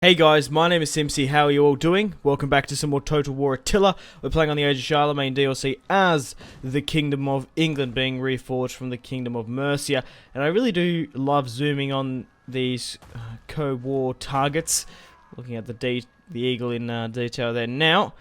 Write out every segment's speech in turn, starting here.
Hey guys, my name is Simpzy. How are you all doing? Welcome back to some more Total War Attila. We're playing on the Age of Charlemagne DLC as the Kingdom of England being reforged from the Kingdom of Mercia. And I really do love zooming on these co-war targets. Looking at the eagle in detail there. Now,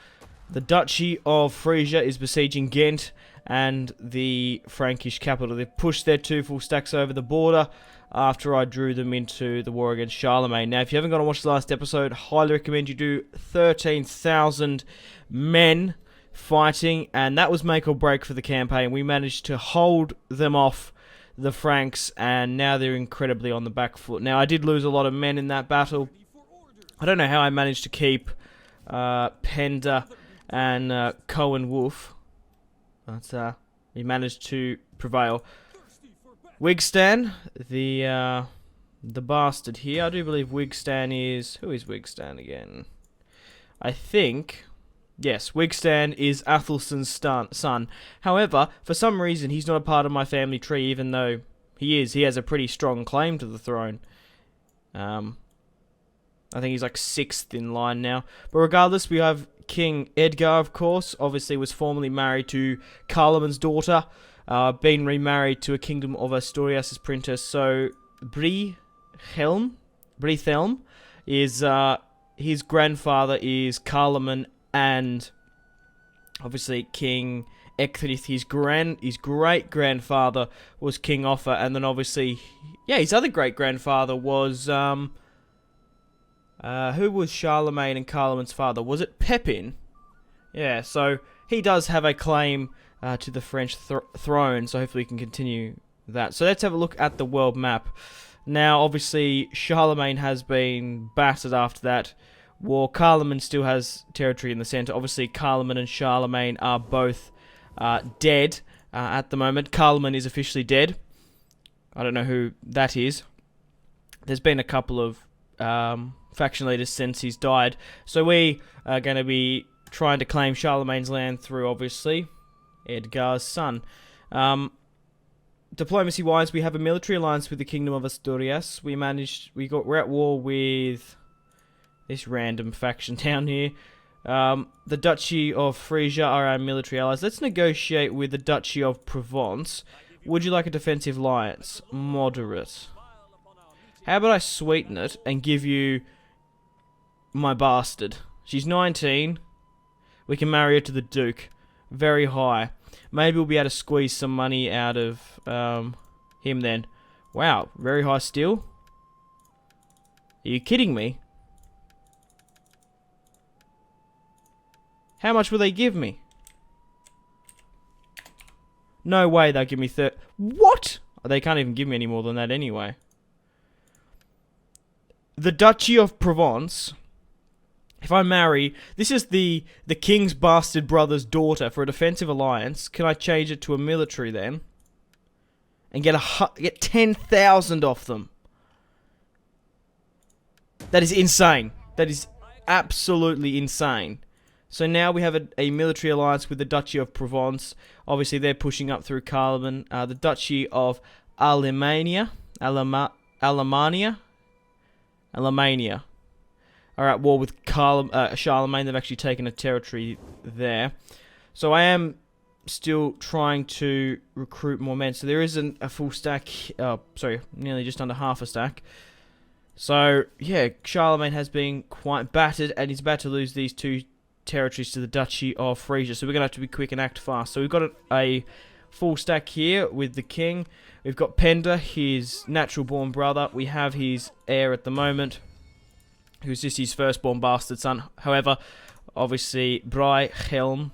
the Duchy of Frisia is besieging Ghent and the Frankish capital. They've pushed their two full stacks over the border after I drew them into the war against Charlemagne. Now, if you haven't gone and watched the last episode, highly recommend you do. 13,000 men fighting, and that was make or break for the campaign. We managed to hold them off, the Franks, and now they're incredibly on the back foot. Now, I did lose a lot of men in that battle. I don't know how I managed to keep Penda and Cohen Wolf, but we managed to prevail. Wigstan, the bastard here. I do believe Wigstan is... Who is Wigstan again? I think... Yes, Wigstan is Athelson's son. However, for some reason, he's not a part of my family tree, even though he is. He has a pretty strong claim to the throne. I think he's like 6th in line now. But regardless, we have King Edgar, of course. Obviously, was formerly married to Charlemagne's daughter. Been remarried to a kingdom of Asturias' princess. So Brithelm is his grandfather is Charlemagne, and obviously King Ecgfrith, his great grandfather was King Offa, and then obviously his other great grandfather was who was Charlemagne and Charlemagne's father? Was it Pepin? Yeah, so he does have a claim to the French throne, so hopefully we can continue that. So let's have a look at the world map. Now, obviously, Charlemagne has been battered after that war. Charlemagne still has territory in the centre. Obviously, Charlemagne and Charlemagne are both dead at the moment. Charlemagne is officially dead. I don't know who that is. There's been a couple of faction leaders since he's died. So we are going to be trying to claim Charlemagne's land through, obviously, Edgar's son. Diplomacy-wise, we have a military alliance with the Kingdom of Asturias. We're at war with this random faction down here. The Duchy of Frisia are our military allies. Let's negotiate with the Duchy of Provence. Would you like a defensive alliance? Moderate. How about I sweeten it and give you my bastard? She's 19. We can marry her to the Duke. Very high. Maybe we'll be able to squeeze some money out of him then. Wow, very high still? Are you kidding me? How much will they give me? No way they'll give me What? They can't even give me any more than that anyway. The Duchy of Provence... If I marry, this is the king's bastard brother's daughter for a defensive alliance. Can I change it to a military then? And get 10,000 off them. That is insane. That is absolutely insane. So now we have a military alliance with the Duchy of Provence. Obviously they're pushing up through Charlemagne. The Duchy of Alemania. Are at war with Charlemagne. They've actually taken a territory there. So I am still trying to recruit more men. So there isn't a full stack. Nearly just under half a stack. So, yeah, Charlemagne has been quite battered, and he's about to lose these two territories to the Duchy of Frisia. So we're going to have to be quick and act fast. So we've got a full stack here with the king. We've got Penda, his natural-born brother. We have his heir at the moment, who's just his firstborn bastard son. However, obviously, Brithelm.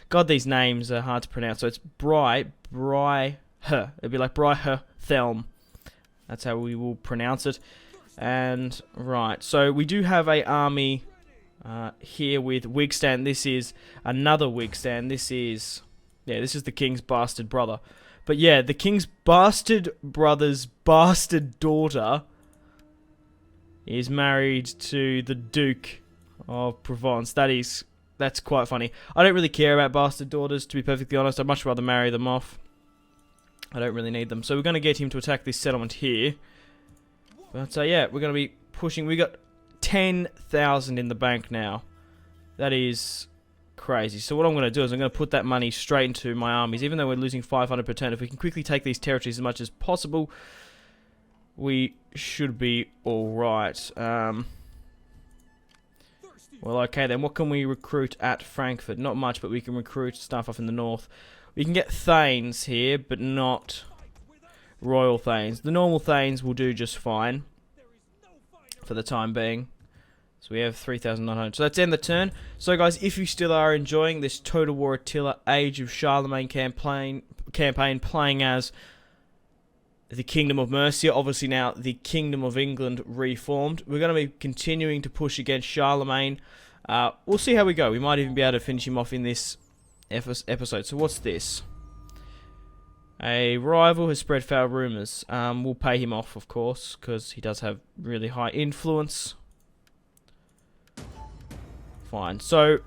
God, these names are hard to pronounce. So it's It'd be like Brithelm. That's how we will pronounce it. And, right, so we do have a army here with Wigstan. This is another Wigstan. This is the king's bastard brother. But yeah, the king's bastard brother's bastard daughter is married to the Duke of Provence. That's quite funny. I don't really care about bastard daughters, to be perfectly honest. I'd much rather marry them off. I don't really need them. So we're going to get him to attack this settlement here. But yeah, we're going to be pushing. We got 10,000 in the bank now. That is crazy. So what I'm going to do is I'm going to put that money straight into my armies. Even though we're losing 500 per turn, if we can quickly take these territories as much as possible, we should be alright. Well, okay then. What can we recruit at Frankfurt? Not much, but we can recruit stuff up in the north. We can get Thanes here, but not Royal Thanes. The normal Thanes will do just fine for the time being. So we have 3,900. So that's end the turn. So guys, if you still are enjoying this Total War Attila Age of Charlemagne campaign playing as the Kingdom of Mercia, obviously now the Kingdom of England reformed, we're going to be continuing to push against Charlemagne. We'll see how we go. We might even be able to finish him off in this episode. So what's this? A rival has spread foul rumours. We'll pay him off, of course, because he does have really high influence. Fine. So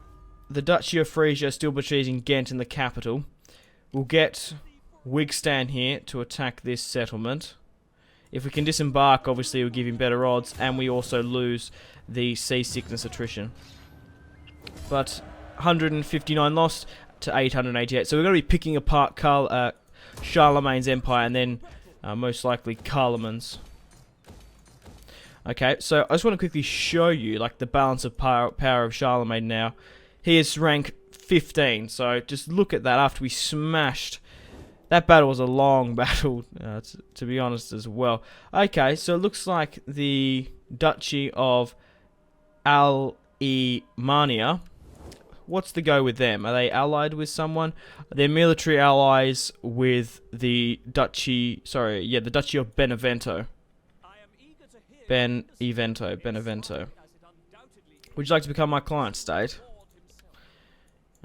the Duchy of Frisia is still besieging Ghent in the capital. We'll get Wigstan here to attack this settlement. If we can disembark, obviously it will give him better odds, and we also lose the seasickness attrition. But 159 lost to 888. So we're going to be picking apart Charlemagne's empire, and then most likely Carloman's. Okay, so I just want to quickly show you like the balance of power of Charlemagne now. He is rank 15, so just look at that after we smashed. That battle was a long battle, to be honest, as well. Okay, so it looks like the Duchy of Alemannia. What's the go with them? Are they allied with someone? They're military allies with the Duchy... Sorry, yeah, the Duchy of Benevento. Benevento. Would you like to become my client state?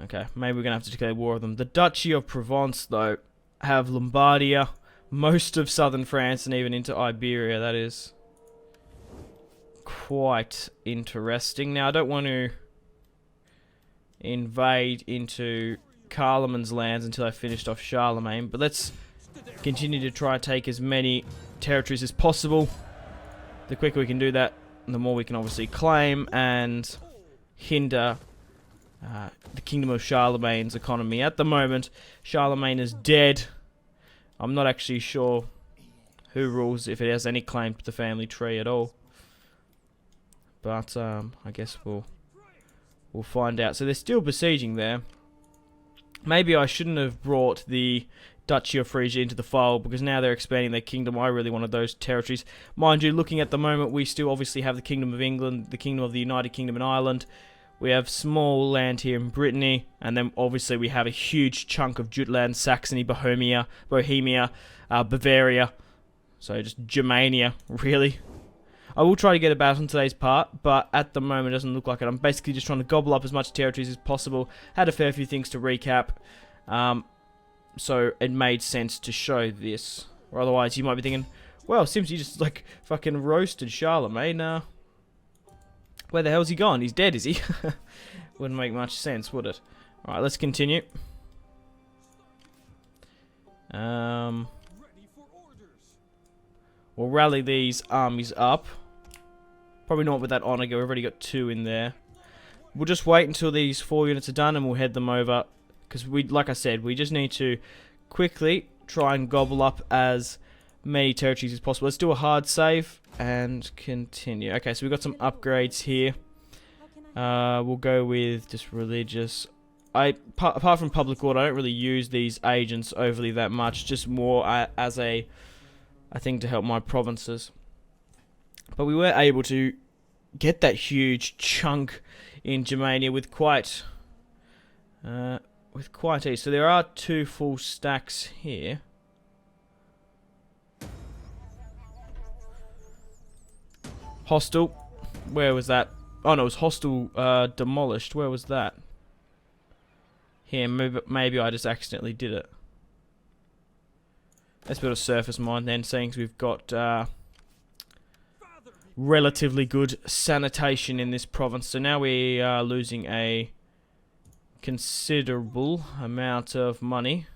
Okay, maybe we're going to have to declare war of them. The Duchy of Provence, though, have Lombardia, most of southern France, and even into Iberia. That is quite interesting. Now, I don't want to invade into Carloman's lands until I finished off Charlemagne, but let's continue to try and take as many territories as possible. The quicker we can do that, the more we can obviously claim and hinder the Kingdom of Charlemagne's economy. At the moment, Charlemagne is dead. I'm not actually sure who rules, if it has any claim to the family tree at all. But I guess we'll find out. So they're still besieging there. Maybe I shouldn't have brought the Duchy of Frisia into the fold, because now they're expanding their kingdom. I really wanted those territories. Mind you, looking at the moment, we still obviously have the Kingdom of England, the Kingdom of the United Kingdom in Ireland. We have small land here in Brittany, and then obviously we have a huge chunk of Jutland, Saxony, Bohemia, Bavaria. So just Germania, really. I will try to get about on today's part, but at the moment it doesn't look like it. I'm basically just trying to gobble up as much territories as possible. Had a fair few things to recap. So it made sense to show this. Or otherwise you might be thinking, well, Simpzy just like fucking roasted Charlemagne. Where the hell's he gone? He's dead, is he? Wouldn't make much sense, would it? Alright, let's continue. We'll rally these armies up. Probably not with that honor go. We've already got 2 in there. We'll just wait until these 4 units are done and we'll head them over. Because like I said, we just need to quickly try and gobble up as many territories as possible. Let's do a hard save and continue. Okay, so we've got some upgrades here. We'll go with just religious. Apart from public order, I don't really use these agents overly that much. Just more as a thing to help my provinces. But we were able to get that huge chunk in Germania with quite ease. So there are 2 full stacks here. Hostile. Where was that? Oh no, it was hostile demolished. Where was that? Here, maybe I just accidentally did it. Let's build a surface mine then, seeing as we've got relatively good sanitation in this province. So now we are losing a considerable amount of money.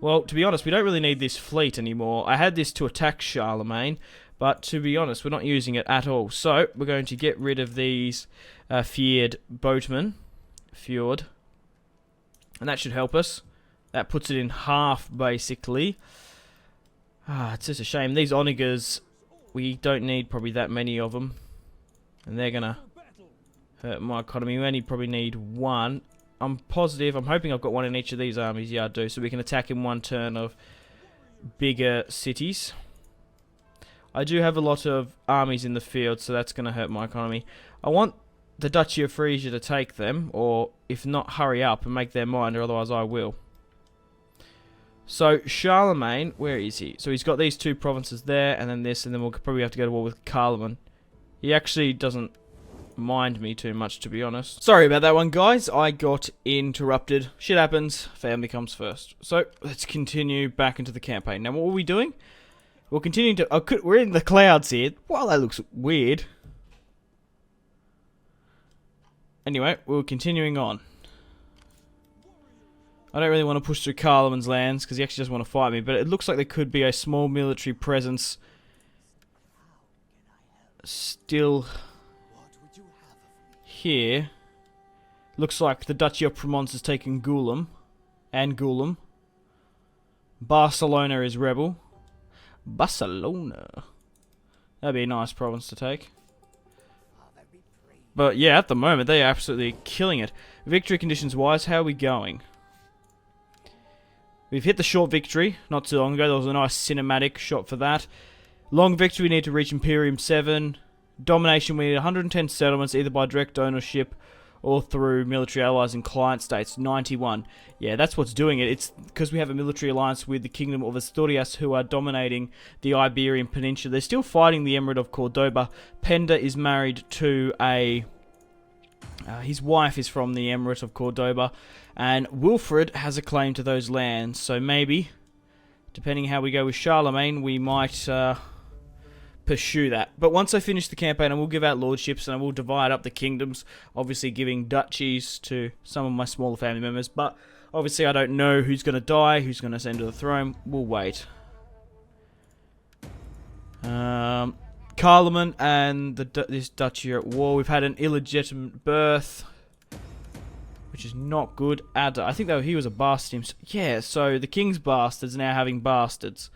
Well, to be honest, we don't really need this fleet anymore. I had this to attack Charlemagne, But to be honest, we're not using it at all. So we're going to get rid of these feared boatmen. Fjord. And that should help us. That puts it in half, basically. It's just a shame. These onagers, we don't need probably that many of them. And they're going to hurt my economy. We only probably need one. I'm positive. I'm hoping I've got one in each of these armies. Yeah, I do. So we can attack in one turn of bigger cities. I do have a lot of armies in the field, so that's going to hurt my economy. I want the Duchy of Frisia to take them, or if not, hurry up and make their mind, or otherwise I will. So, Charlemagne, where is he? So he's got these two provinces there, and then this, and then we'll probably have to go to war with Charlemagne. He actually doesn't mind me too much, to be honest. Sorry about that one, guys. I got interrupted. Shit happens. Family comes first. So, let's continue back into the campaign. Now, what are we doing? We'll continue to... we're in the clouds here. Wow, that looks weird. Anyway, we're continuing on. I don't really want to push through Carloman's lands, because he actually doesn't want to fight me, but it looks like there could be a small military presence still here. Looks like the Duchy of Provence has taken Gulam, and Gulam. Barcelona is rebel. Barcelona. That'd be a nice province to take. But yeah, at the moment, they are absolutely killing it. Victory conditions wise, how are we going? We've hit the short victory not too long ago. There was a nice cinematic shot for that. Long victory, we need to reach Imperium 7. Domination, we need 110 settlements, either by direct ownership or through military allies and client states. 91. Yeah, that's what's doing it. It's because we have a military alliance with the Kingdom of Asturias, who are dominating the Iberian Peninsula. They're still fighting the Emirate of Cordoba. Penda is married to a... his wife is from the Emirate of Cordoba. And Wilfred has a claim to those lands. So maybe, depending how we go with Charlemagne, we might... pursue that. But once I finish the campaign, I will give out lordships and I will divide up the kingdoms, obviously giving duchies to some of my smaller family members. But obviously I don't know who's going to die, who's going to ascend to the throne. We'll wait. Carloman and this duchy are at war. We've had an illegitimate birth, which is not good. Ada, I think though he was a bastard himself. Yeah, so the king's bastards are now having bastards.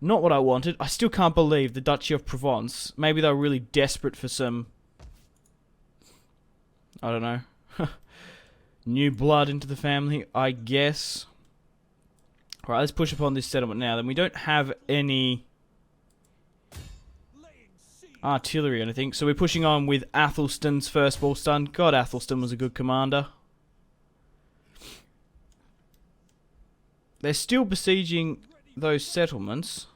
Not what I wanted. I still can't believe the Duchy of Provence. Maybe they were really desperate for some... I don't know. New blood into the family, I guess. Alright, let's push upon this settlement now. Then we don't have any artillery or anything. So we're pushing on with Athelstan's first ball stun. God, Athelstan was a good commander. They're still besieging those settlements.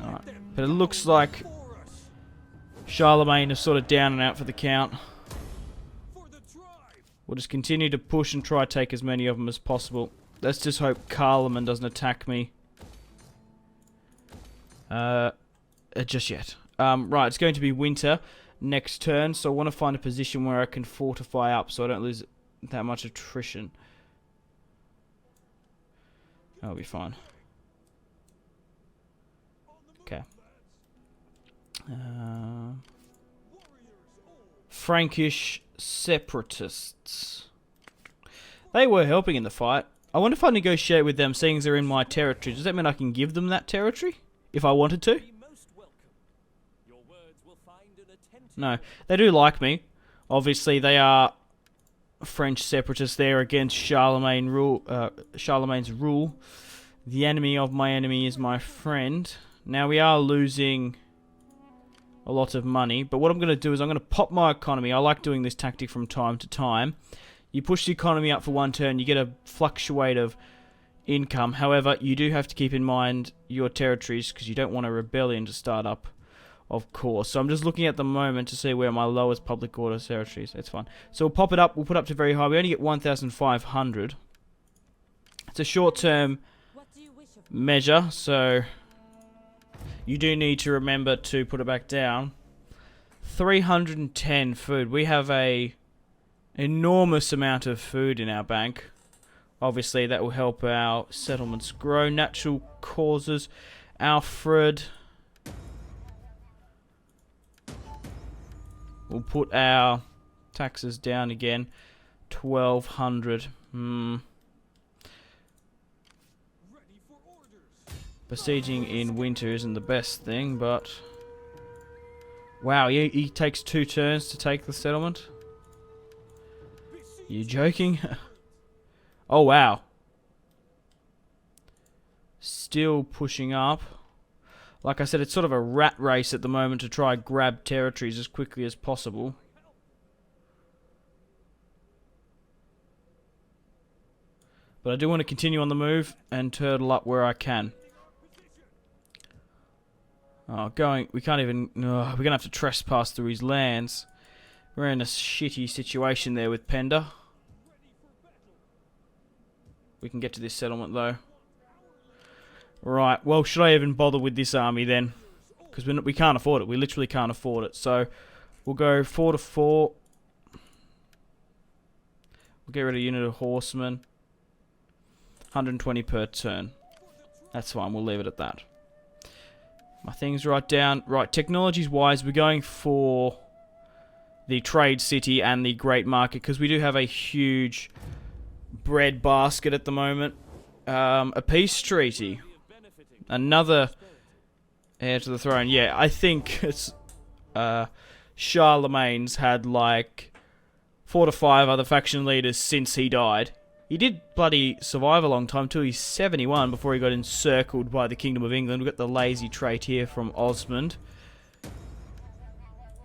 Alright. But it looks like Charlemagne is sort of down and out for the count. We'll just continue to push and try to take as many of them as possible. Let's just hope Carloman doesn't attack me just yet. Right, it's going to be winter next turn, so I want to find a position where I can fortify up so I don't lose that much attrition. That'll be fine. Okay. Frankish separatists. They were helping in the fight. I wonder if I negotiate with them, seeing as they're in my territory. Does that mean I can give them that territory? If I wanted to? No. They do like me. Obviously, they are French separatists there against Charlemagne's rule. The enemy of my enemy is my friend. Now we are losing a lot of money, but what I'm going to do is I'm going to pop my economy. I like doing this tactic from time to time. You push the economy up for one turn, you get a fluctuate of income. However, you do have to keep in mind your territories because you don't want a rebellion to start up, of course. So I'm just looking at the moment to see where my lowest public order territories. That's fine. So we'll pop it up. We'll put it up to very high. We only get 1,500. It's a short-term measure, so you do need to remember to put it back down. 310 food. We have a enormous amount of food in our bank. Obviously, that will help our settlements grow. Natural causes. Alfred. We'll put our taxes down again. 1200. Besieging in winter isn't the best thing, but... Wow, he takes 2 turns to take the settlement? You joking? Oh, wow. Still pushing up. Like I said, it's sort of a rat race at the moment to try and grab territories as quickly as possible. But I do want to continue on the move and turtle up where I can. Oh, we can't even... we're going to have to trespass through his lands. We're in a shitty situation there with Penda. We can get to this settlement, though. Right, well, should I even bother with this army, then? Because we can't afford it. We literally can't afford it. So, we'll go 4 to 4. We'll get rid of a unit of horsemen. 120 per turn. That's fine, we'll leave it at that. My things right down. Right, technologies-wise, we're going for the trade city and the great market, because we do have a huge bread basket at the moment. A peace treaty. Another heir to the throne. Yeah, I think it's Charlemagne's had like 4 to 5 other faction leaders since he died. He did bloody survive a long time too. He's 71 before he got encircled by the Kingdom of England. We've got the lazy trait here from Osmond.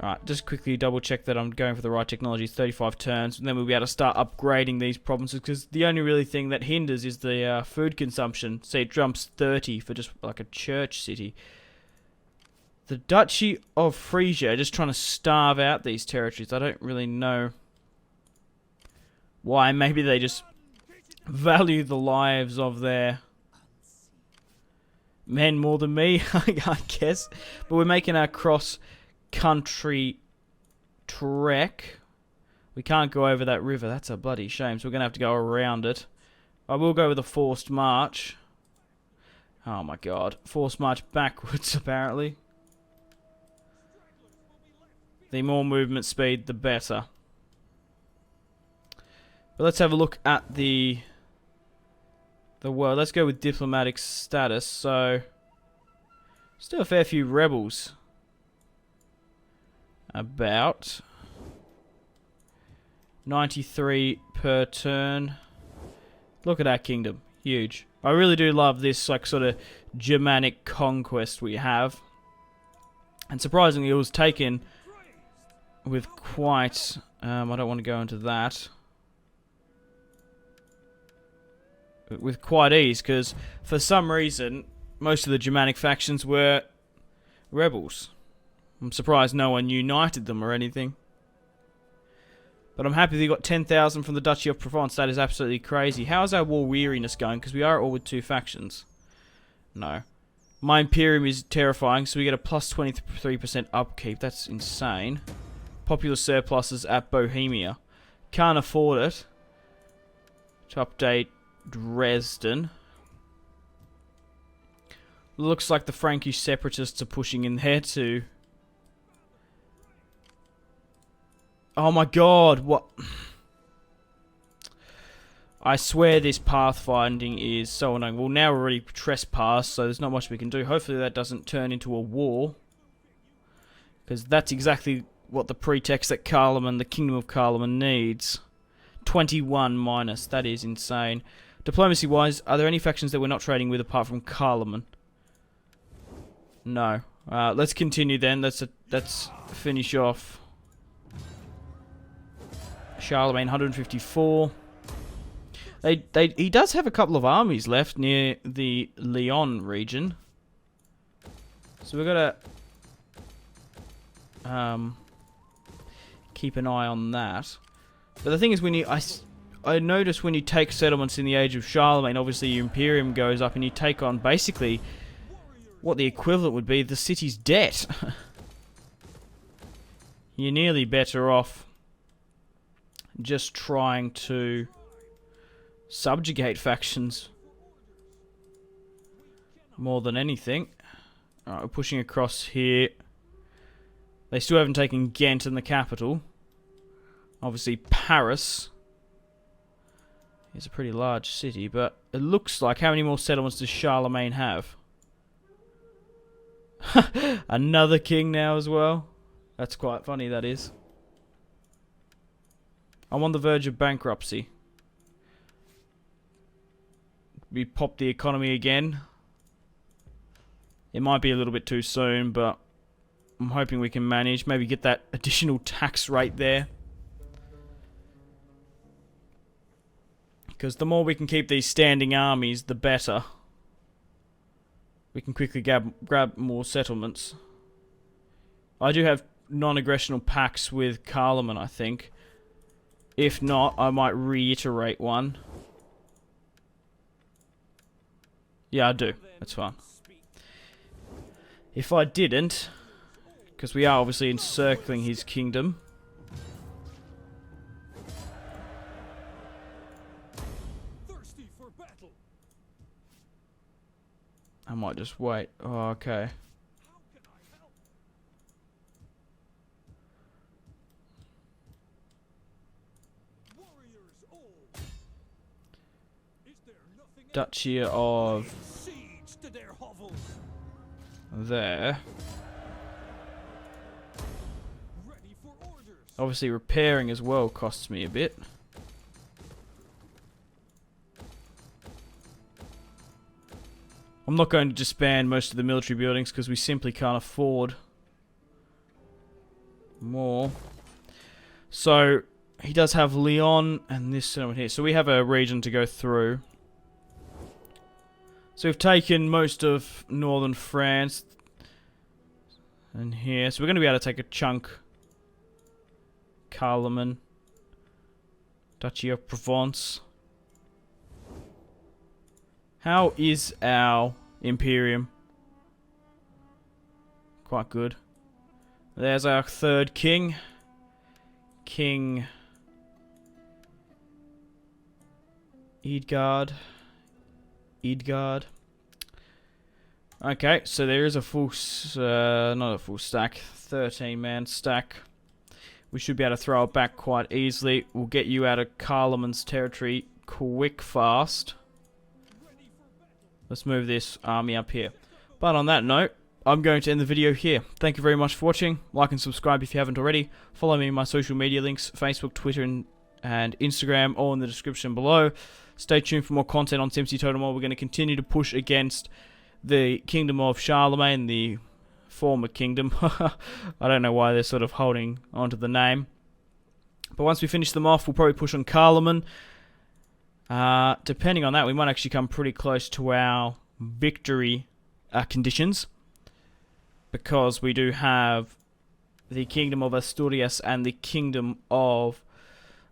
Alright, just quickly double check that I'm going for the right technology. 35 turns, and then we'll be able to start upgrading these provinces, because the only really thing that hinders is the food consumption. Say it jumps 30 for just like a church city. The Duchy of Frisia are just trying to starve out these territories. I don't really know why. Maybe they just value the lives of their men more than me, I guess. But we're making our cross-country trek. We can't go over that river. That's a bloody shame. So we're going to have to go around it. I will go with a forced march. Oh my god. Forced march backwards, apparently. The more movement speed, the better. But let's have a look at the world. Let's go with diplomatic status. So, still a fair few rebels. About 93 per turn. Look at our kingdom. Huge. I really do love this like sort of Germanic conquest we have. And surprisingly, it was taken with quite... I don't want to go into that. With quite ease, because for some reason, most of the Germanic factions were rebels. I'm surprised no one united them or anything. But I'm happy they got 10,000 from the Duchy of Provence. That is absolutely crazy. How is our war weariness going? Because we are all with 2 factions. No. My Imperium is terrifying, so we get a plus 23% upkeep. That's insane. Popular surpluses at Bohemia. Can't afford it. To update Dresden. Looks like the Frankish separatists are pushing in there too. Oh my god, what? I swear this pathfinding is so annoying. Well, now we're already trespassed, so there's not much we can do. Hopefully that doesn't turn into a war. Because that's exactly what the pretext that Charlemagne, the Kingdom of Charlemagne, needs. 21 minus, that is insane. Diplomacy-wise, are there any factions that we're not trading with apart from Charlemagne? No. Let's continue then. Let's finish off. Charlemagne, 154. He does have a couple of armies left near the Lyon region. So we've got to keep an eye on that. But the thing is, when you I noticed when you take settlements in the age of Charlemagne, obviously your Imperium goes up and you take on basically what the equivalent would be the city's debt. You're nearly better off just trying to subjugate factions more than anything. Alright, we're pushing across here. They still haven't taken Ghent in the capital. Obviously, Paris is a pretty large city, but it looks like... How many more settlements does Charlemagne have? Another king now as well. That's quite funny, that is. I'm on the verge of bankruptcy. We pop the economy again. It might be a little bit too soon, but I'm hoping we can manage. Maybe get that additional tax rate there. Because the more we can keep these standing armies, the better. We can quickly grab more settlements. I do have non-aggressional pacts with Charlemagne, I think. If not, I might reiterate one. Yeah, I do. That's fine. If I didn't, because we are obviously encircling his kingdom. I might just wait. Oh, okay. Duchy of there. Obviously repairing as well costs me a bit. I'm not going to disband most of the military buildings because we simply can't afford more. So he does have Lyon and this settlement here. So we have a region to go through. So we've taken most of northern France and here. So we're going to be able to take a chunk. Charlemagne. Duchy of Provence. How is our Imperium? Quite good. There's our third king. King Edgard. Okay, so there is a full, not a full stack, 13-man stack. We should be able to throw it back quite easily. We'll get you out of Charlemagne's territory quick, fast. Let's move this army up here. But on that note, I'm going to end the video here. Thank you very much for watching. Like and subscribe if you haven't already. Follow me in my social media links, Facebook, Twitter, and Instagram, all in the description below. Stay tuned for more content on Simpzy Total War. We're going to continue to push against the Kingdom of Charlemagne, the former kingdom. I don't know why they're sort of holding onto the name. But once we finish them off, we'll probably push on Charlemagne. Depending on that, we might actually come pretty close to our victory conditions. Because we do have the Kingdom of Asturias and the Kingdom of...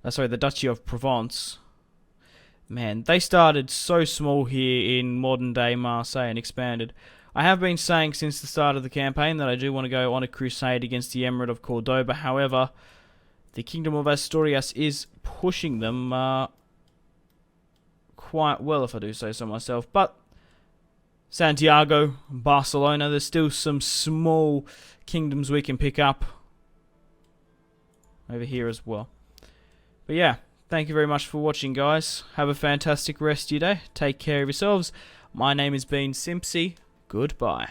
the Duchy of Provence. Man, they started so small here in modern-day Marseille and expanded. I have been saying since the start of the campaign that I do want to go on a crusade against the Emirate of Cordoba. However, the Kingdom of Asturias is pushing them quite well, if I do say so myself. But Santiago, Barcelona, there's still some small kingdoms we can pick up over here as well. But yeah, thank you very much for watching, guys. Have a fantastic rest of your day. Take care of yourselves. My name has been Simpzy. Goodbye.